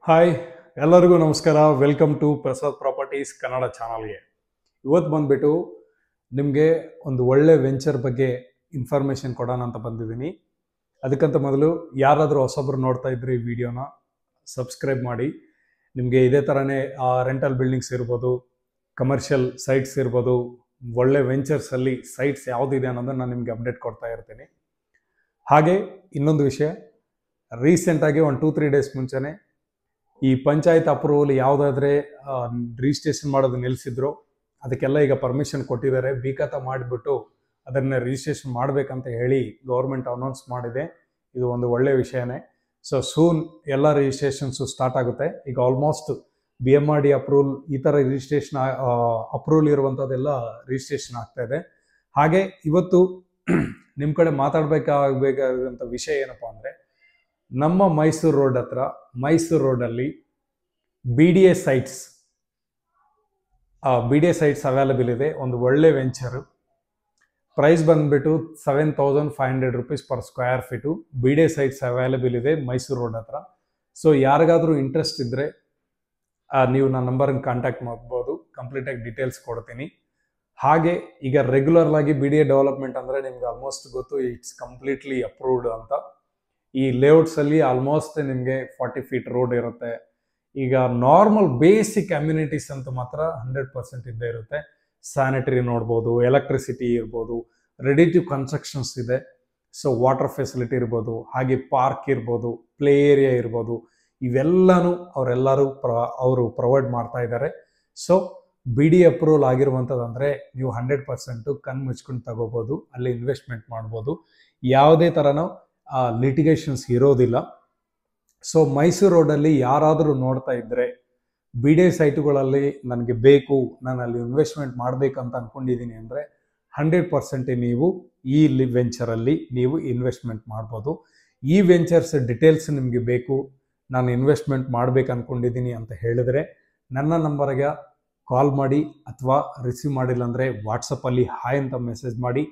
Hi ಎಲ್ಲರಿಗೂ ನಮಸ್ಕಾರ. Welcome to Prasad properties Kannada ಚಾನಲ್ಗೆ. ಇವತ್ತು ಬಂದ್ಬಿಟ್ಟು ನಿಮಗೆ ಒಂದು ಒಳ್ಳೆ ವೆಂಚರ್ ಬಗ್ಗೆ ಇನ್ಫಾರ್ಮೇಷನ್ ಕೊಡೋಣ ಅಂತ ಬಂದಿದ್ದೀನಿ. ಅದಕ್ಕಂತ ಮೊದಲು ಯಾರಾದರೂ ಹೊಸೊಬ್ಬರು ನೋಡ್ತಾ ಇದ್ರೆ ಈ ವಿಡಿಯೋನ ಸಬ್ಸ್ಕ್ರೈಬ್ ಮಾಡಿ. ನಿಮಗೆ ಇದೇ ಥರನೇ ರೆಂಟಲ್ ಬಿಲ್ಡಿಂಗ್ಸ್ ಇರ್ಬೋದು, ಕಮರ್ಷಿಯಲ್ ಸೈಟ್ಸ್ ಇರ್ಬೋದು, ಒಳ್ಳೆ ವೆಂಚರ್ಸಲ್ಲಿ ಸೈಟ್ಸ್ ಯಾವುದಿದೆ ಅನ್ನೋದನ್ನು ನಾನು ನಿಮಗೆ ಅಪ್ಡೇಟ್ ಕೊಡ್ತಾ ಇರ್ತೀನಿ. ಹಾಗೆ ಇನ್ನೊಂದು ವಿಷಯ, ರೀಸೆಂಟಾಗಿ ಒಂದು 2-3 ಡೇಸ್ ಮುಂಚೆನೇ ಈ ಪಂಚಾಯತ್ ಅಪ್ರೂವಲ್ ಯಾವುದಾದ್ರೆ ರಿಜಿಸ್ಟ್ರೇಷನ್ ಮಾಡೋದು ನಿಲ್ಲಿಸಿದ್ರು, ಅದಕ್ಕೆಲ್ಲ ಈಗ ಪರ್ಮಿಷನ್ ಕೊಟ್ಟಿದ್ದಾರೆ. ಬಿಕತ ಮಾಡಿಬಿಟ್ಟು ಅದನ್ನು ರಿಜಿಸ್ಟ್ರೇಷನ್ ಮಾಡಬೇಕಂತ ಹೇಳಿ ಗೌರ್ಮೆಂಟ್ ಅನೌನ್ಸ್ ಮಾಡಿದೆ. ಇದು ಒಂದು ಒಳ್ಳೆಯ ವಿಷಯನೇ. ಸೊ ಸೂನ್ ಎಲ್ಲ ರಿಜಿಸ್ಟ್ರೇಷನ್ಸು ಸ್ಟಾರ್ಟ್ ಆಗುತ್ತೆ. ಈಗ ಆಲ್ಮೋಸ್ಟ್ BMRD ಅಪ್ರೂವಲ್, ಈ ಥರ ರಿಜಿಸ್ಟ್ರೇಷನ್ ಅಪ್ರೂವಲ್ ಇರುವಂಥದ್ದೆಲ್ಲ ರಿಜಿಸ್ಟ್ರೇಷನ್ ಆಗ್ತಾ ಇದೆ. ಹಾಗೆ ಇವತ್ತು ನಿಮ್ಮ ಕಡೆ ಮಾತಾಡಬೇಕಾದಂಥ ವಿಷಯ ಏನಪ್ಪ ಅಂದರೆ, ನಮ್ಮ ಮೈಸೂರು ರೋಡ್ ಹತ್ರ, ಮೈಸೂರು ರೋಡಲ್ಲಿ BDA ಸೈಟ್ಸ್ ಅವೈಲೇಬಲ್ ಇದೆ. ಒಂದು ಒಳ್ಳೆ ವೆಂಚರು. ಪ್ರೈಸ್ ಬಂದ್ಬಿಟ್ಟು 7,500 rupees per square feet. BDA sites available ಇದೆ ಮೈಸೂರು ರೋಡ್ ಹತ್ರ. ಸೊ ಯಾರಿಗಾದರೂ ಇಂಟ್ರೆಸ್ಟ್ ಇದ್ದರೆ ನೀವು ನನ್ನ ನಂಬರನ್ನು ಕಾಂಟ್ಯಾಕ್ಟ್ ಮಾಡ್ಬೋದು. ಕಂಪ್ಲೀಟಾಗಿ ಡೀಟೇಲ್ಸ್ ಕೊಡ್ತೀನಿ. ಹಾಗೆ ಈಗ ರೆಗ್ಯುಲರ್ ಆಗಿ BDA ಡೆವಲಪ್ಮೆಂಟ್ ಅಂದರೆ ನಿಮ್ಗೆ ಆಲ್ಮೋಸ್ಟ್ ಗೊತ್ತು, ಇಟ್ಸ್ ಕಂಪ್ಲೀಟ್ಲಿ ಅಪ್ರೂವ್ಡ್ ಅಂತ. ಈ ಲೇಔಟ್ಸಲ್ಲಿ ಆಲ್ಮೋಸ್ಟ್ ನಿಮಗೆ 40 ಫೀಟ್ ರೋಡ್ ಇರುತ್ತೆ. ಈಗ ನಾರ್ಮಲ್ ಬೇಸಿಕ್ ಅಮ್ಯುನಿಟೀಸ್ ಅಂತ ಮಾತ್ರ 100% ಇದ್ದೇ ಇರುತ್ತೆ. ಸ್ಯಾನಿಟರಿ ನೋಡ್ಬೋದು, ಎಲೆಕ್ಟ್ರಿಸಿಟಿ ಇರ್ಬೋದು, ರೆಡಿ ಟು ಕನ್ಸ್ಟ್ರಕ್ಷನ್ಸ್ ಇದೆ. ಸೊ ವಾಟರ್ ಫೆಸಿಲಿಟಿ ಇರ್ಬೋದು, ಹಾಗೆ ಪಾರ್ಕ್ ಇರ್ಬೋದು, ಪ್ಲೇ ಏರಿಯಾ ಇರ್ಬೋದು, ಇವೆಲ್ಲನೂ ಅವರು ಪ್ರೊವೈಡ್ ಮಾಡ್ತಾ ಇದ್ದಾರೆ. ಸೊ BDA ಅಪ್ರೂವಲ್ ಆಗಿರುವಂಥದ್ದಂದರೆ ನೀವು 100% ಕಣ್ಣು ಮುಚ್ಕೊಂಡು ತಗೋಬೋದು, ಅಲ್ಲಿ ಇನ್ವೆಸ್ಟ್ಮೆಂಟ್ ಮಾಡ್ಬೋದು. ಯಾವುದೇ ಥರನೂ ಲಿಟಿಗೇಷನ್ಸ್ ಇರೋದಿಲ್ಲ. ಸೊ ಮೈಸೂರು ರೋಡಲ್ಲಿ ಯಾರಾದರೂ ನೋಡ್ತಾ ಇದ್ದರೆ BDA ಸೈಟುಗಳಲ್ಲಿ ನನಗೆ ಬೇಕು, ನಾನು ಅಲ್ಲಿ ಇನ್ವೆಸ್ಟ್ಮೆಂಟ್ ಮಾಡಬೇಕಂತ ಅಂದ್ಕೊಂಡಿದ್ದೀನಿ ಅಂದರೆ 100% ನೀವು ಈ ವೆಂಚರಲ್ಲಿ ನೀವು ಇನ್ವೆಸ್ಟ್ಮೆಂಟ್ ಮಾಡ್ಬೋದು. ಈ ವೆಂಚರ್ಸ್ ಡೀಟೇಲ್ಸ್ ನಿಮಗೆ ಬೇಕು, ನಾನು ಇನ್ವೆಸ್ಟ್ಮೆಂಟ್ ಮಾಡಬೇಕು ಅಂದ್ಕೊಂಡಿದ್ದೀನಿ ಅಂತ ಹೇಳಿದರೆ ನನ್ನ ನಂಬರ್ಗೆ ಕಾಲ್ ಮಾಡಿ, ಅಥವಾ ರಿಸೀವ್ ಮಾಡಿಲ್ಲ ಅಂದರೆ ವಾಟ್ಸಪ್ಪಲ್ಲಿ ಹಾಯ್ ಅಂತ ಮೆಸೇಜ್ ಮಾಡಿ,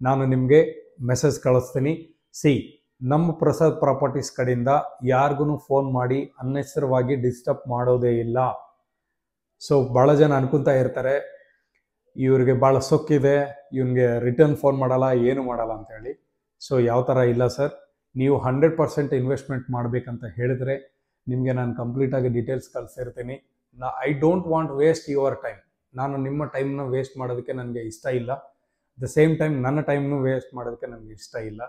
ನಾನು ನಿಮಗೆ ಮೆಸೇಜ್ ಕಳಿಸ್ತೀನಿ. ನಮ್ಮ ಪ್ರಸಾದ್ ಪ್ರಾಪರ್ಟೀಸ್ ಕಡೆಯಿಂದ ಯಾರಿಗೂ ಫೋನ್ ಮಾಡಿ ಅನ್ನೆಸರವಾಗಿ ಡಿಸ್ಟರ್ಬ್ ಮಾಡೋದೇ ಇಲ್ಲ. ಸೊ ಭಾಳ ಜನ ಅನ್ಕೊತಾ ಇರ್ತಾರೆ, ಇವ್ರಿಗೆ ಭಾಳ ಸೊಕ್ಕಿದೆ, ಇವನಿಗೆ ರಿಟರ್ನ್ ಫೋನ್ ಮಾಡಲ್ಲ, ಏನು ಮಾಡಲ್ಲ ಅಂತೇಳಿ. ಸೊ ಯಾವ ಥರ ಇಲ್ಲ ಸರ್, ನೀವು 100% ಇನ್ವೆಸ್ಟ್ಮೆಂಟ್ ಮಾಡಬೇಕಂತ ಹೇಳಿದ್ರೆ ನಿಮಗೆ ನಾನು ಕಂಪ್ಲೀಟಾಗಿ ಡೀಟೇಲ್ಸ್ ಕಳಿಸಿರ್ತೀನಿ. I don't want waste your time. ನಾನು ನಿಮ್ಮ ಟೈಮ್ನ ವೇಸ್ಟ್ ಮಾಡೋದಕ್ಕೆ ನನಗೆ ಇಷ್ಟ ಇಲ್ಲ. ದ ಸೇಮ್ ಟೈಮ್ ನನ್ನ ಟೈಮ್ನು ವೇಸ್ಟ್ ಮಾಡೋದಕ್ಕೆ ನನಗೆ ಇಷ್ಟ ಇಲ್ಲ.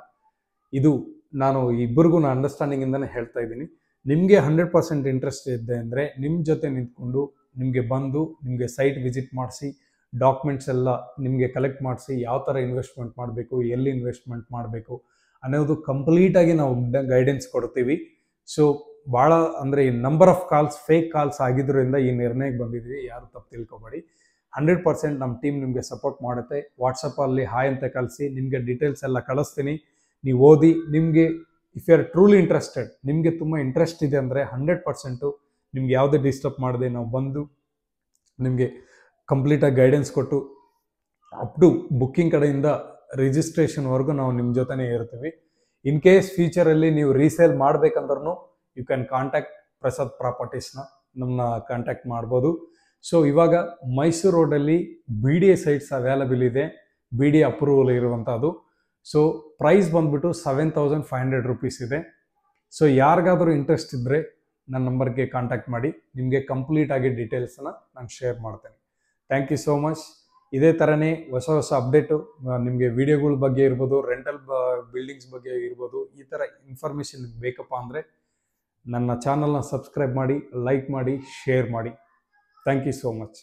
ಇದು ನಾನು ಇಬ್ಬರಿಗೂ ಅಂಡರ್ಸ್ಟ್ಯಾಂಡಿಂಗಿಂದನೇ ಹೇಳ್ತಾ ಇದ್ದೀನಿ. ನಿಮಗೆ 100% ಇಂಟ್ರೆಸ್ಟ್ ಇದೆ ಅಂದರೆ ನಿಮ್ಮ ಜೊತೆ ನಿಂತ್ಕೊಂಡು ನಿಮಗೆ ಬಂದು ನಿಮಗೆ ಸೈಟ್ ವಿಸಿಟ್ ಮಾಡಿಸಿ, ಡಾಕ್ಯುಮೆಂಟ್ಸ್ ಎಲ್ಲ ನಿಮಗೆ ಕಲೆಕ್ಟ್ ಮಾಡಿಸಿ, ಯಾವ ಥರ ಇನ್ವೆಸ್ಟ್ಮೆಂಟ್ ಮಾಡಬೇಕು, ಎಲ್ಲಿ ಇನ್ವೆಸ್ಟ್ಮೆಂಟ್ ಮಾಡಬೇಕು ಅನ್ನೋದು ಕಂಪ್ಲೀಟಾಗಿ ನಾವು ಗೈಡೆನ್ಸ್ ಕೊಡ್ತೀವಿ. ಸೊ ಭಾಳ ಅಂದರೆ ಈ number of calls, fake calls ಆಗಿದ್ದರಿಂದ ಈ ನಿರ್ಣಯಕ್ಕೆ ಬಂದಿದ್ದೀವಿ. ಯಾರು ತಪ್ಪು ತಿಳ್ಕೊಬೇಡಿ. 100% ನಮ್ಮ ಟೀಮ್ ನಿಮಗೆ ಸಪೋರ್ಟ್ ಮಾಡುತ್ತೆ. ವಾಟ್ಸಪ್ಪಲ್ಲಿ ಹಾಯ್ ಅಂತ ಕಳಿಸಿ, ನಿಮಗೆ ಡೀಟೇಲ್ಸ್ ಎಲ್ಲ ಕಳಿಸ್ತೀನಿ. ನೀವು ಓದಿ, ನಿಮಗೆ if you are truly interested, ನಿಮಗೆ ತುಂಬ ಇಂಟ್ರೆಸ್ಟ್ ಇದೆ ಅಂದರೆ 100% ನಿಮ್ಗೆ ಯಾವುದೇ ಡಿಸ್ಟರ್ಬ್ ಮಾಡದೆ ನಾವು ಬಂದು ನಿಮಗೆ ಕಂಪ್ಲೀಟಾಗಿ ಗೈಡೆನ್ಸ್ ಕೊಟ್ಟು ಅಪ್ ಟು ಬುಕ್ಕಿಂಗ್ ಕಡೆಯಿಂದ ರಿಜಿಸ್ಟ್ರೇಷನ್ವರೆಗೂ ನಾವು ನಿಮ್ಮ ಜೊತೆನೇ ಇರ್ತೀವಿ. ಇನ್ ಕೇಸ್ ಫ್ಯೂಚರಲ್ಲಿ ನೀವು ರೀಸೇಲ್ ಮಾಡಬೇಕಂದ್ರೂ ಯು ಕ್ಯಾನ್ ಕಾಂಟ್ಯಾಕ್ಟ್ ಪ್ರಸಾದ್ ಪ್ರಾಪರ್ಟೀಸ್ನ, ನಮ್ಮನ್ನ ಕಾಂಟ್ಯಾಕ್ಟ್ ಮಾಡ್ಬೋದು. ಸೊ ಇವಾಗ ಮೈಸೂರು ರೋಡಲ್ಲಿ BDA ಸೈಟ್ಸ್ ಅವೈಲೇಬಲ್ ಇದೆ, BDA ಅಪ್ರೂವಲ್ ಇರುವಂಥದ್ದು. ಸೊ ಪ್ರೈಸ್ ಬಂದ್ಬಿಟ್ಟು 7,500 ರೂಪೀಸ್ ಇದೆ. ಸೊ ಯಾರಿಗಾದರೂ ಇಂಟ್ರೆಸ್ಟ್ ಇದ್ದರೆ ನನ್ನ ನಂಬರ್ಗೆ ಕಾಂಟ್ಯಾಕ್ಟ್ ಮಾಡಿ, ನಿಮಗೆ ಕಂಪ್ಲೀಟಾಗಿ ಡೀಟೇಲ್ಸನ್ನು ನಾನು ಶೇರ್ ಮಾಡ್ತೇನೆ. Thank you so much. ಇದೇ ಥರನೇ ಹೊಸ ಅಪ್ಡೇಟು ನಿಮಗೆ ವಿಡಿಯೋಗಳ ಬಗ್ಗೆ ಇರ್ಬೋದು, ರೆಂಟಲ್ ಬಿಲ್ಡಿಂಗ್ಸ್ ಬಗ್ಗೆ ಇರ್ಬೋದು, ಈ ಥರ ಇನ್ಫಾರ್ಮೇಷನ್ ಬೇಕಪ್ಪ ಅಂದರೆ ನನ್ನ ಚಾನಲ್ನ ಸಬ್ಸ್ಕ್ರೈಬ್ ಮಾಡಿ, ಲೈಕ್ ಮಾಡಿ, ಶೇರ್ ಮಾಡಿ. Thank you so much.